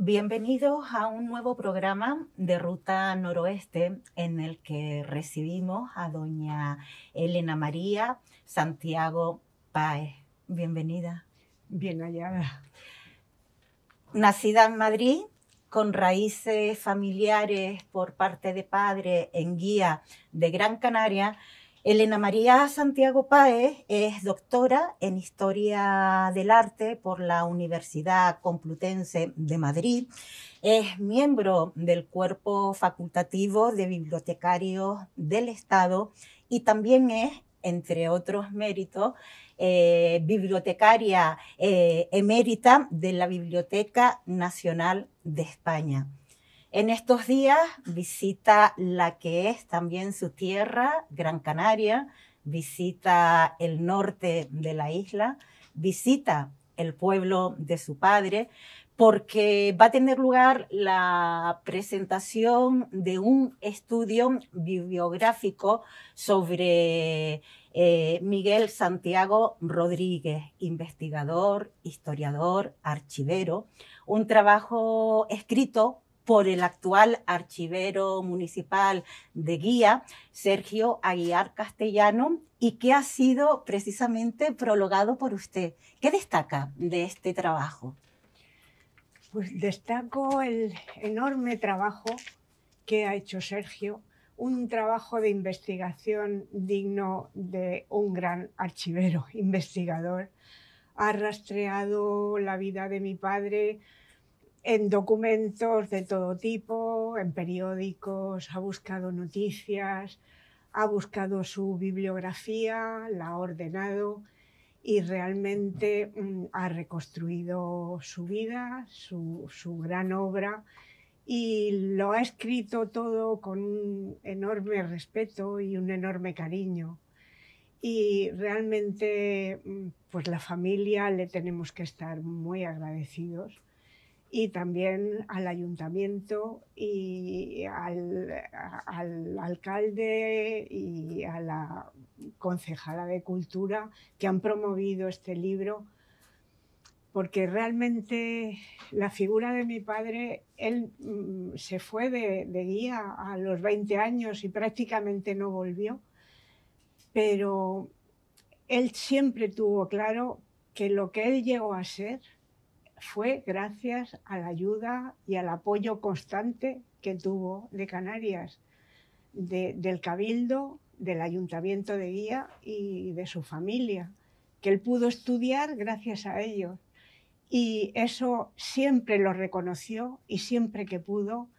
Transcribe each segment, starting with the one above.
Bienvenidos a un nuevo programa de Ruta Noroeste en el que recibimos a doña Elena María Santiago Páez. Bienvenida. Bien hallada. Nacida en Madrid, con raíces familiares por parte de padre en Guía de Gran Canaria, Elena María Santiago Páez es doctora en Historia del Arte por la Universidad Complutense de Madrid. Es miembro del Cuerpo Facultativo de Bibliotecarios del Estado y también es, entre otros méritos, bibliotecaria emérita de la Biblioteca Nacional de España. En estos días visita la que es también su tierra, Gran Canaria, visita el norte de la isla, visita el pueblo de su padre, porque va a tener lugar la presentación de un estudio bibliográfico sobre Miguel Santiago Rodríguez, investigador, historiador, archivero, un trabajo escrito por el actual archivero municipal de Guía, Sergio Aguiar Castellano, y que ha sido precisamente prologado por usted. ¿Qué destaca de este trabajo? Pues destaco el enorme trabajo que ha hecho Sergio, un trabajo de investigación digno de un gran archivero, investigador. Ha rastreado la vida de mi padre en documentos de todo tipo, en periódicos, ha buscado noticias, ha buscado su bibliografía, la ha ordenado y realmente ha reconstruido su vida, su gran obra, y lo ha escrito todo con un enorme respeto y un enorme cariño. Y realmente pues la familia le tenemos que estar muy agradecidos, y también al ayuntamiento y al alcalde y a la concejala de Cultura, que han promovido este libro, porque realmente la figura de mi padre, él se fue de Guía a los 20 años y prácticamente no volvió, pero él siempre tuvo claro que lo que él llegó a ser fue gracias a la ayuda y al apoyo constante que tuvo de Canarias, del Cabildo, del Ayuntamiento de Guía y de su familia, que él pudo estudiar gracias a ellos. Y eso siempre lo reconoció, y siempre que pudo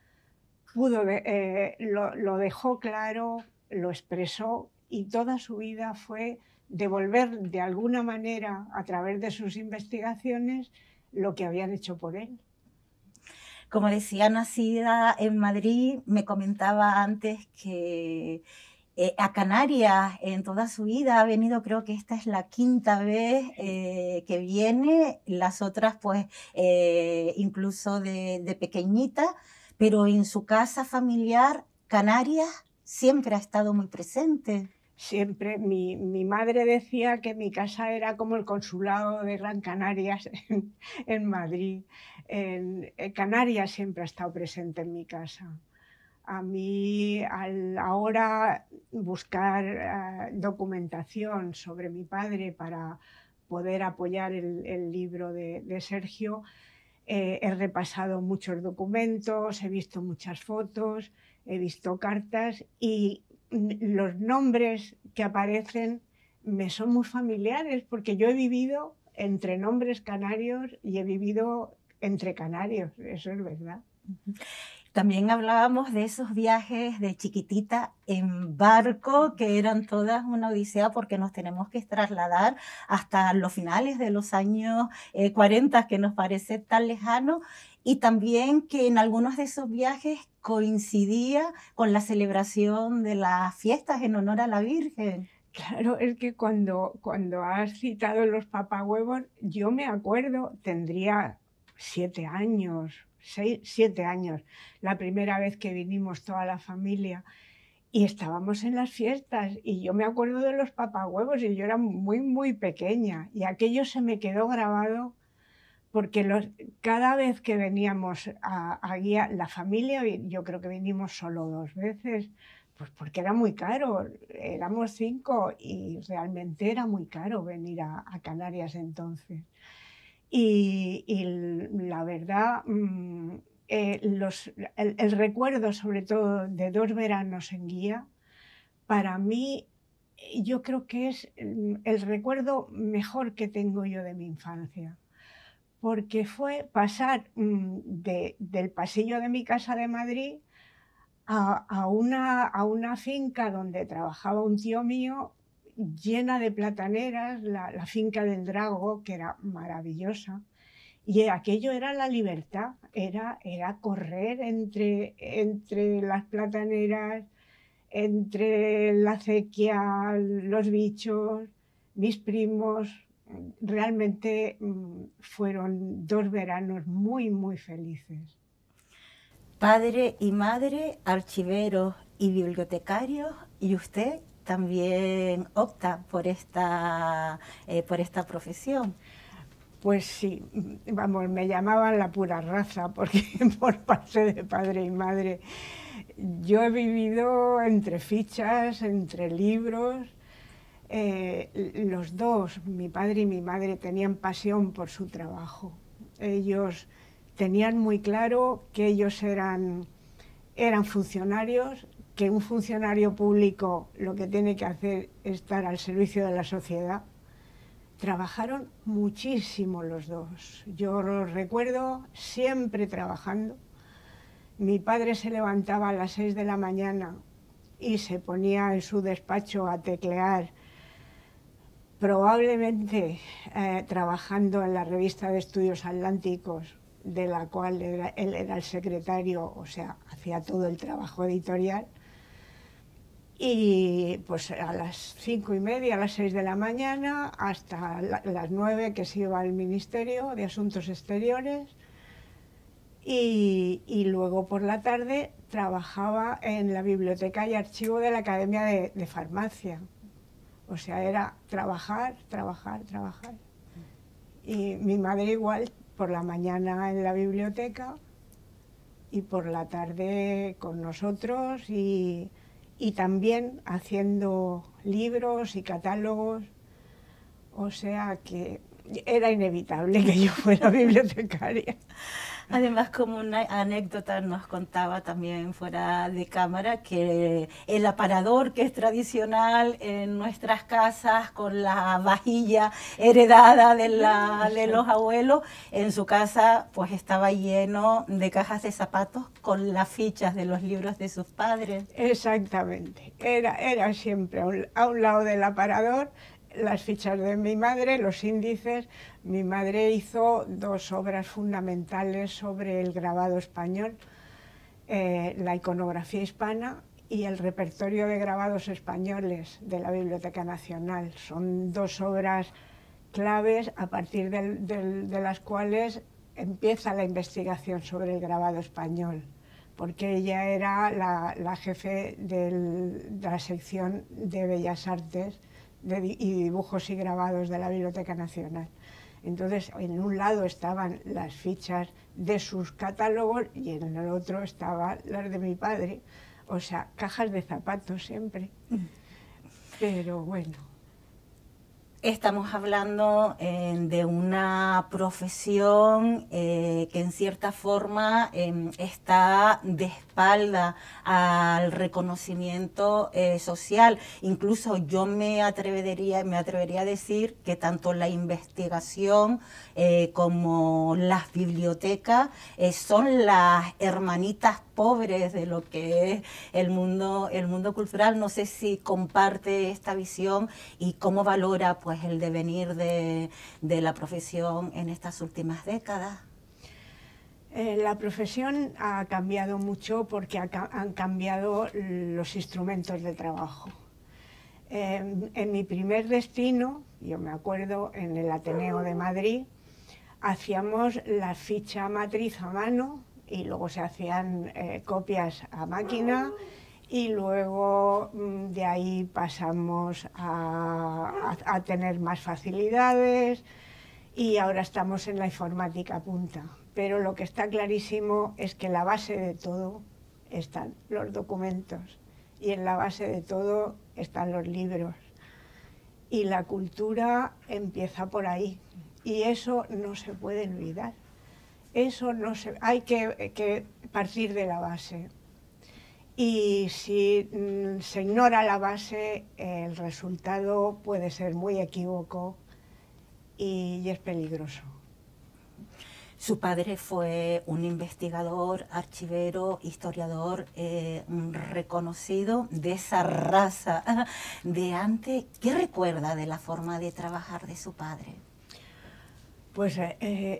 lo dejó claro, lo expresó, y toda su vida fue devolver de alguna manera, a través de sus investigaciones, lo que habían hecho por él. Como decía, nacida en Madrid, me comentaba antes que a Canarias en toda su vida ha venido, creo que esta es la quinta vez que viene, las otras pues incluso de pequeñita, pero en su casa familiar, Canarias siempre ha estado muy presente. Siempre, mi madre decía que mi casa era como el consulado de Gran Canarias en Madrid. Canarias siempre ha estado presente en mi casa. A mí, al ahora buscar documentación sobre mi padre para poder apoyar el libro de Sergio, he repasado muchos documentos, he visto muchas fotos, he visto cartas, y los nombres que aparecen me son muy familiares, porque yo he vivido entre nombres canarios y he vivido entre canarios, eso es verdad. También hablábamos de esos viajes de chiquitita en barco, que eran todas una odisea porque nos tenemos que trasladar hasta los finales de los años 40, que nos parece tan lejano, y también que en algunos de esos viajes coincidía con la celebración de las fiestas en honor a la Virgen. Claro, es que cuando has citado los papahuevos, yo me acuerdo, tendría 7 años, 7 años, la primera vez que vinimos toda la familia, y estábamos en las fiestas, y yo me acuerdo de los papahuevos, y yo era muy, muy pequeña, y aquello se me quedó grabado, porque cada vez que veníamos a guía, la familia, yo creo que vinimos solo 2 veces, pues porque era muy caro, éramos 5 y realmente era muy caro venir a Canarias entonces. Y la verdad, el recuerdo sobre todo de 2 veranos en guía, para mí yo creo que es el recuerdo mejor que tengo yo de mi infancia, porque fue pasar del pasillo de mi casa de Madrid a una finca donde trabajaba un tío mío, llena de plataneras, la finca del Drago, que era maravillosa. Y aquello era la libertad, era correr entre las plataneras, entre la acequia, los bichos, mis primos. Realmente fueron 2 veranos muy, muy felices. Padre y madre, archiveros y bibliotecarios, y usted también opta por esta profesión. Pues sí, vamos, me llamaban la pura raza, porque por parte de padre y madre yo he vivido entre fichas, entre libros. Los dos, mi padre y mi madre, tenían pasión por su trabajo. Ellos tenían muy claro que ellos eran funcionarios, que un funcionario público lo que tiene que hacer es estar al servicio de la sociedad. Trabajaron muchísimo los dos. Yo los recuerdo siempre trabajando. Mi padre se levantaba a las 6 de la mañana y se ponía en su despacho a teclear, probablemente trabajando en la revista de Estudios Atlánticos, de la cual él era el secretario, o sea, hacía todo el trabajo editorial. Y pues a las 5:30, a las 6 de la mañana, hasta las 9 que se iba al Ministerio de Asuntos Exteriores, y luego por la tarde trabajaba en la biblioteca y archivo de la Academia de Farmacia. O sea, era trabajar, trabajar, trabajar. Y mi madre igual, por la mañana en la biblioteca y por la tarde con nosotros, y también haciendo libros y catálogos. O sea que era inevitable que yo fuera bibliotecaria. Además, como una anécdota nos contaba también fuera de cámara, que el aparador que es tradicional en nuestras casas con la vajilla heredada de los abuelos, en su casa pues estaba lleno de cajas de zapatos con las fichas de los libros de sus padres. Exactamente, era siempre a un lado del aparador las fichas de mi madre, los índices. Mi madre hizo 2 obras fundamentales sobre el grabado español, la iconografía hispana y el repertorio de grabados españoles de la Biblioteca Nacional. Son 2 obras claves a partir de las cuales empieza la investigación sobre el grabado español, porque ella era la jefe de la sección de Bellas Artes y dibujos y grabados de la Biblioteca Nacional. Entonces, en un lado estaban las fichas de sus catálogos y en el otro estaban las de mi padre. O sea, cajas de zapatos siempre. Pero bueno. Estamos hablando de una profesión que en cierta forma está de espalda al reconocimiento social. Incluso yo me atrevería a decir que tanto la investigación como las bibliotecas son las hermanitas pobres de lo que es el mundo cultural. No sé si comparte esta visión y cómo valora pues el devenir de la profesión en estas últimas décadas. La profesión ha cambiado mucho porque han cambiado los instrumentos de trabajo. En mi primer destino, yo me acuerdo, en el Ateneo de Madrid, hacíamos la ficha matriz a mano y luego se hacían copias a máquina, y luego de ahí pasamos a tener más facilidades y ahora estamos en la informática punta. Pero lo que está clarísimo es que la base de todo están los documentos y en la base de todo están los libros. Y la cultura empieza por ahí y eso no se puede olvidar. Eso no se, hay que partir de la base. Y si se ignora la base, el resultado puede ser muy equívoco y es peligroso. Su padre fue un investigador, archivero, historiador reconocido de esa raza de antes. ¿Qué recuerda de la forma de trabajar de su padre? Pues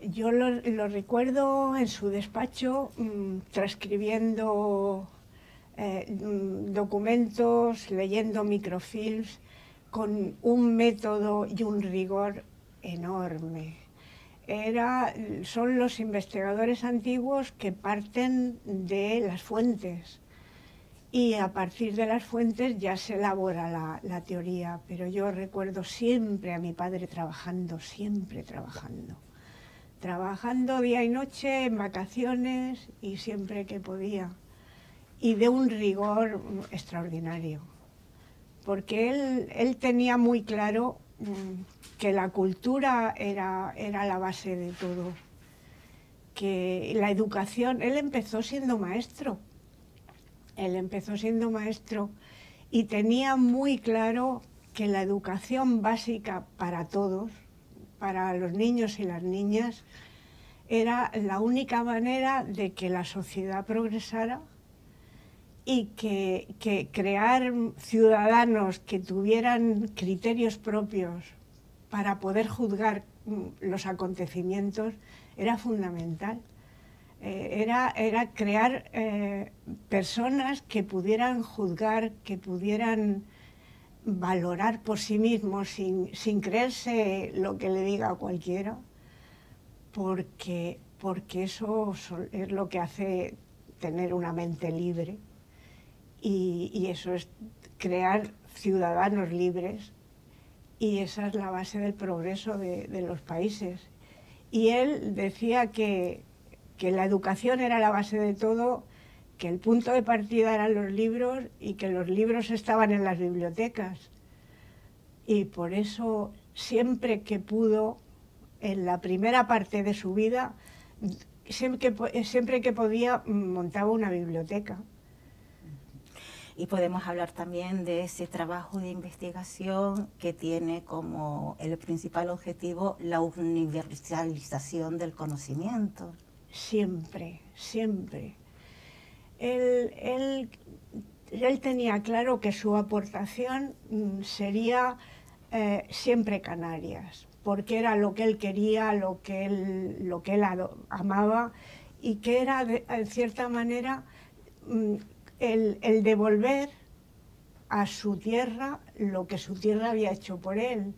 yo lo recuerdo en su despacho transcribiendo documentos, leyendo microfilms, con un método y un rigor enorme. Son los investigadores antiguos que parten de las fuentes y a partir de las fuentes ya se elabora la teoría, pero yo recuerdo siempre a mi padre trabajando, siempre trabajando día y noche, en vacaciones y siempre que podía, y de un rigor extraordinario, porque él tenía muy claro que la cultura era la base de todo, que la educación, él empezó siendo maestro y tenía muy claro que la educación básica para todos, para los niños y las niñas, era la única manera de que la sociedad progresara y que crear ciudadanos que tuvieran criterios propios para poder juzgar los acontecimientos era fundamental. Era crear personas que pudieran juzgar, que pudieran valorar por sí mismos sin creerse lo que le diga a cualquiera, porque eso es lo que hace tener una mente libre. Y eso es crear ciudadanos libres y esa es la base del progreso de los países. Y él decía que la educación era la base de todo, que el punto de partida eran los libros y que los libros estaban en las bibliotecas. Y por eso siempre que pudo, en la primera parte de su vida, siempre que podía, montaba una biblioteca. Y podemos hablar también de ese trabajo de investigación que tiene como el principal objetivo la universalización del conocimiento. Siempre, siempre. Él tenía claro que su aportación sería siempre Canarias, porque era lo que él quería, lo que él amaba y que era, en cierta manera, el devolver a su tierra lo que su tierra había hecho por él,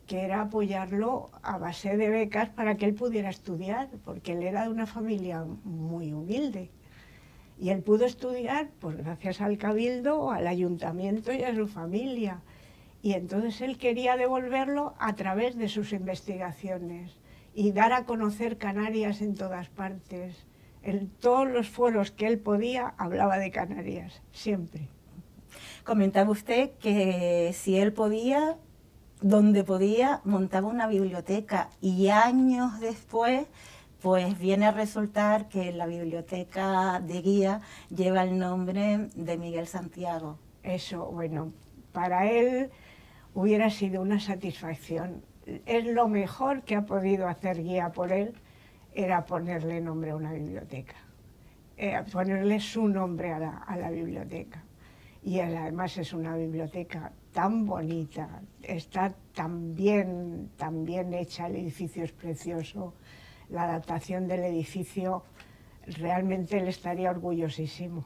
que era apoyarlo a base de becas para que él pudiera estudiar, porque él era de una familia muy humilde. Y él pudo estudiar pues, gracias al cabildo, al ayuntamiento y a su familia. Y entonces él quería devolverlo a través de sus investigaciones y dar a conocer Canarias en todas partes. En todos los foros que él podía, hablaba de Canarias, siempre. Comentaba usted que si él podía, donde podía, montaba una biblioteca y años después, pues viene a resultar que la biblioteca de Guía lleva el nombre de Miguel Santiago. Eso, bueno, para él hubiera sido una satisfacción. Es lo mejor que ha podido hacer Guía por él, era ponerle nombre a una biblioteca, ponerle su nombre a la biblioteca. Y además es una biblioteca tan bonita, está tan bien hecha, el edificio es precioso, la adaptación del edificio, realmente él estaría orgullosísimo.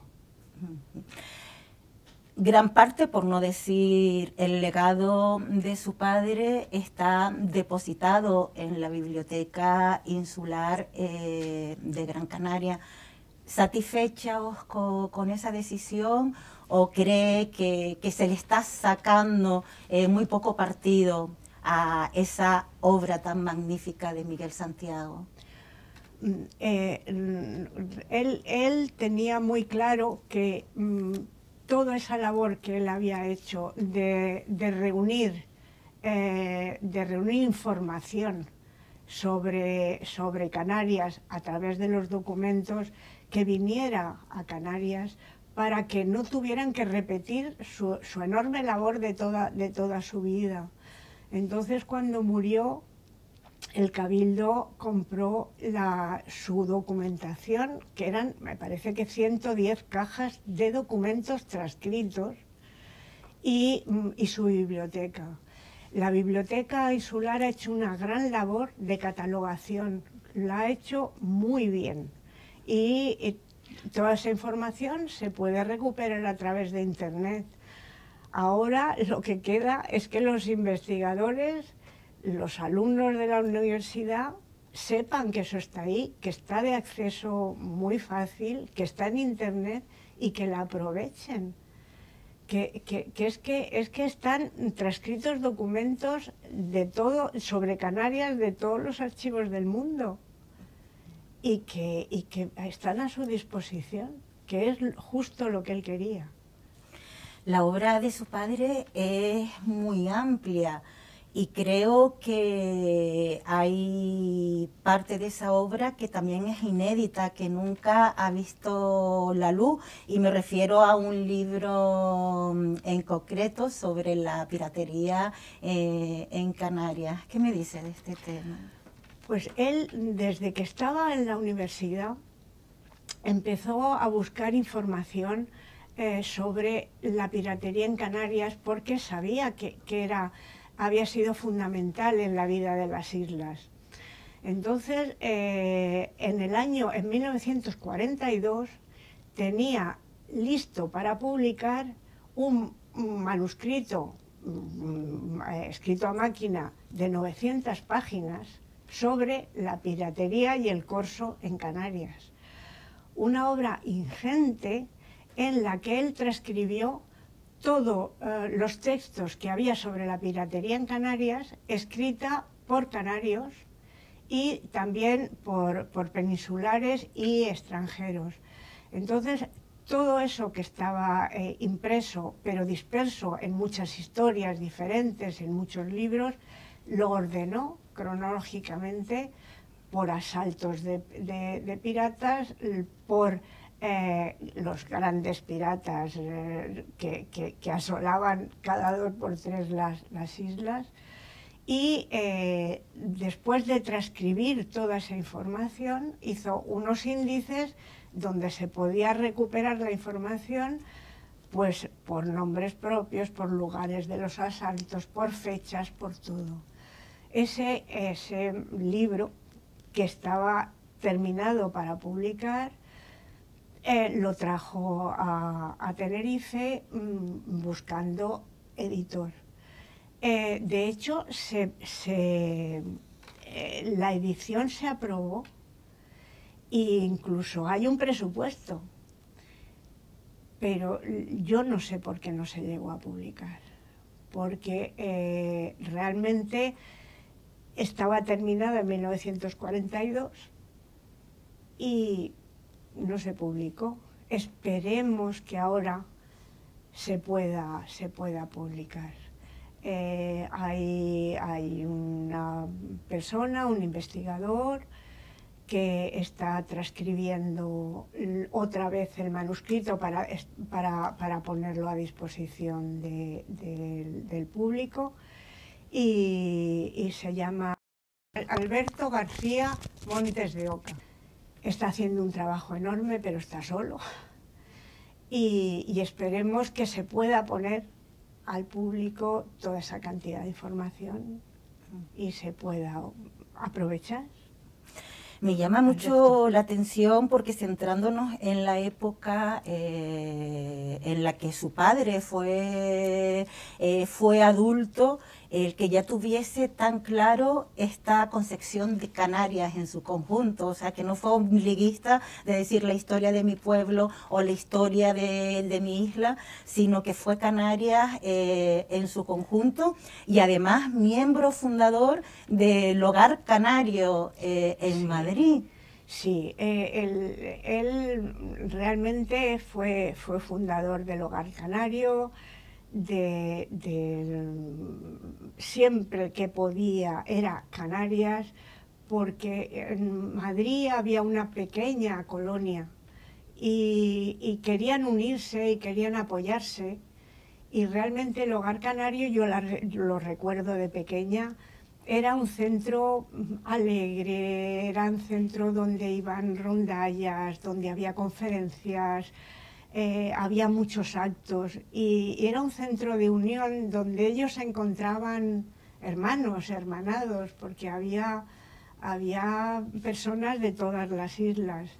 Gran parte, por no decir el legado de su padre, está depositado en la Biblioteca Insular de Gran Canaria. ¿Satisfechos con esa decisión o cree que se le está sacando muy poco partido a esa obra tan magnífica de Miguel Santiago? Él tenía muy claro que toda esa labor que él había hecho de reunir información sobre Canarias a través de los documentos, que viniera a Canarias para que no tuvieran que repetir su enorme labor de toda su vida. Entonces, cuando murió, el Cabildo compró su documentación, que eran, me parece que 110 cajas de documentos transcritos, y su biblioteca. La Biblioteca Insular ha hecho una gran labor de catalogación, la ha hecho muy bien, y toda esa información se puede recuperar a través de Internet. Ahora lo que queda es que los investigadores, los alumnos de la universidad, sepan que eso está ahí, que está de acceso muy fácil, que está en Internet y que la aprovechen. Que es que están transcritos documentos de todo, sobre Canarias, de todos los archivos del mundo, y que están a su disposición, que es justo lo que él quería. La obra de su padre es muy amplia y creo que hay parte de esa obra que también es inédita, que nunca ha visto la luz, y me refiero a un libro en concreto sobre la piratería en Canarias. ¿Qué me dice de este tema? Pues él, desde que estaba en la universidad, empezó a buscar información sobre la piratería en Canarias, porque sabía que había sido fundamental en la vida de las islas. Entonces, en 1942, tenía listo para publicar un manuscrito escrito a máquina de 900 páginas sobre la piratería y el corso en Canarias. Una obra ingente en la que él transcribió todos los textos que había sobre la piratería en Canarias, escrita por canarios y también por peninsulares y extranjeros. Entonces, todo eso que estaba impreso, pero disperso en muchas historias diferentes, en muchos libros, lo ordenó cronológicamente por asaltos de piratas, por los grandes piratas que asolaban cada 2 por 3 las islas, y después de transcribir toda esa información, hizo unos índices donde se podía recuperar la información, pues por nombres propios, por lugares de los asaltos, por fechas, por todo. Ese libro, que estaba terminado para publicar, lo trajo a Tenerife buscando editor. De hecho, la edición se aprobó e incluso hay un presupuesto, pero yo no sé por qué no se llegó a publicar, porque realmente estaba terminada en 1942 y no se publicó. Esperemos que ahora se pueda publicar. Hay una persona, un investigador, que está transcribiendo otra vez el manuscrito para ponerlo a disposición del público, y se llama Alberto García Montes de Oca. Está haciendo un trabajo enorme, pero está solo, y esperemos que se pueda poner al público toda esa cantidad de información y se pueda aprovechar. Me llama mucho la atención porque, centrándonos en la época en la que su padre fue adulto, el que ya tuviese tan claro esta concepción de Canarias en su conjunto, o sea, que no fue ombliguista de decir la historia de mi pueblo o la historia de mi isla, sino que fue Canarias en su conjunto, y además miembro fundador del Hogar Canario en Madrid. Sí, él realmente fue fundador del Hogar Canario, siempre que podía era Canarias, porque en Madrid había una pequeña colonia y querían unirse y querían apoyarse, y realmente el Hogar Canario, yo lo recuerdo de pequeña, era un centro alegre, era un centro donde iban rondallas, donde había conferencias, había muchos actos, y era un centro de unión donde ellos se encontraban hermanos, hermanados, porque había personas de todas las islas.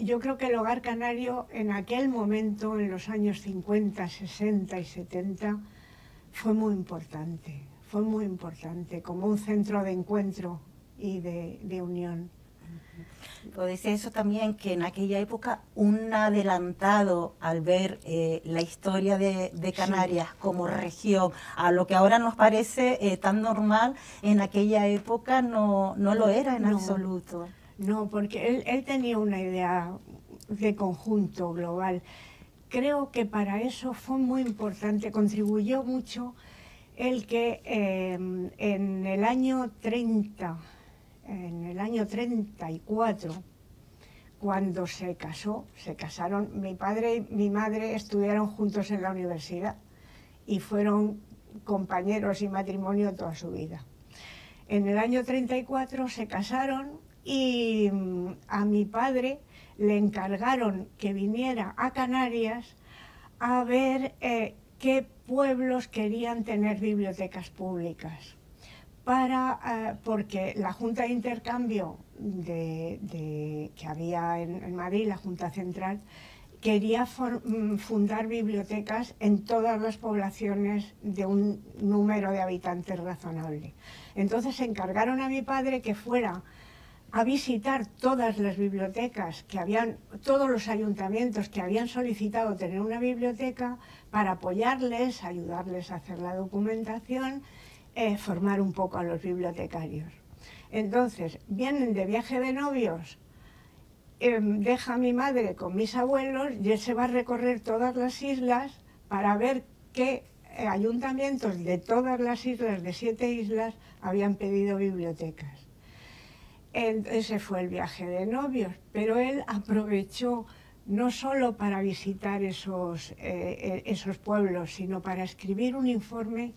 Yo creo que el Hogar Canario en aquel momento, en los años 50, 60 y 70, fue muy importante como un centro de encuentro y de unión. Puede decir eso también, que en aquella época un adelantado al ver la historia de Canarias, sí, como región, a lo que ahora nos parece tan normal, en aquella época no lo era en absoluto. No, porque él tenía una idea de conjunto global. Creo que para eso fue muy importante, contribuyó mucho el que en el año 30, en el año 34, cuando se casaron, mi padre y mi madre estudiaron juntos en la universidad y fueron compañeros y matrimonio toda su vida. En el año 34 se casaron y a mi padre le encargaron que viniera a Canarias a ver qué pueblos querían tener bibliotecas públicas, porque la Junta de Intercambio que había en Madrid, la Junta Central, quería fundar bibliotecas en todas las poblaciones de un número de habitantes razonable. Entonces se encargaron a mi padre que fuera a visitar todas las bibliotecas todos los ayuntamientos que habían solicitado tener una biblioteca, para apoyarles, ayudarles a hacer la documentación, formar un poco a los bibliotecarios. Entonces, vienen de viaje de novios, deja a mi madre con mis abuelos y él se va a recorrer todas las islas para ver qué ayuntamientos de todas las islas, de 7 islas, habían pedido bibliotecas. Ese fue el viaje de novios, pero él aprovechó no solo para visitar esos pueblos, sino para escribir un informe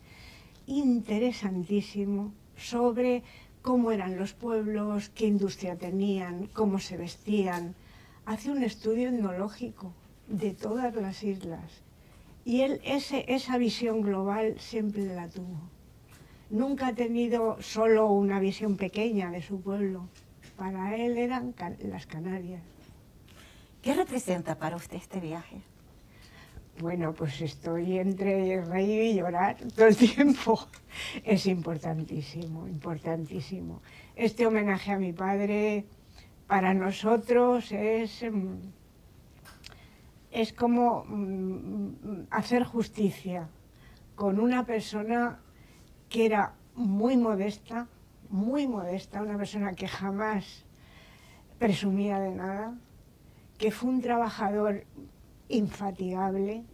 interesantísimo sobre cómo eran los pueblos, qué industria tenían, cómo se vestían. Hace un estudio etnológico de todas las islas. Y él esa visión global siempre la tuvo. Nunca ha tenido solo una visión pequeña de su pueblo. Para él eran las Canarias. ¿Qué representa para usted este viaje? Bueno, pues estoy entre reír y llorar todo el tiempo. Es importantísimo, importantísimo. Este homenaje a mi padre para nosotros es como hacer justicia con una persona que era muy modesta, una persona que jamás presumía de nada, que fue un trabajador infatigable,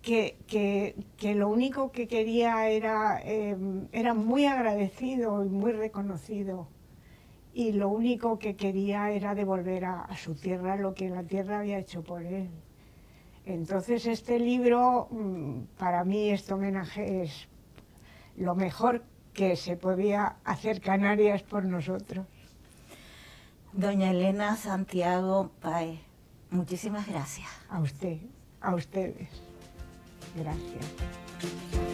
que lo único que quería era muy agradecido y muy reconocido, y lo único que quería era devolver a su tierra lo que la tierra había hecho por él. Entonces este libro, para mí este homenaje es lo mejor que se podía hacer Canarias por nosotros. Doña Elena Santiago Páez, muchísimas gracias. A usted, a ustedes. Gracias.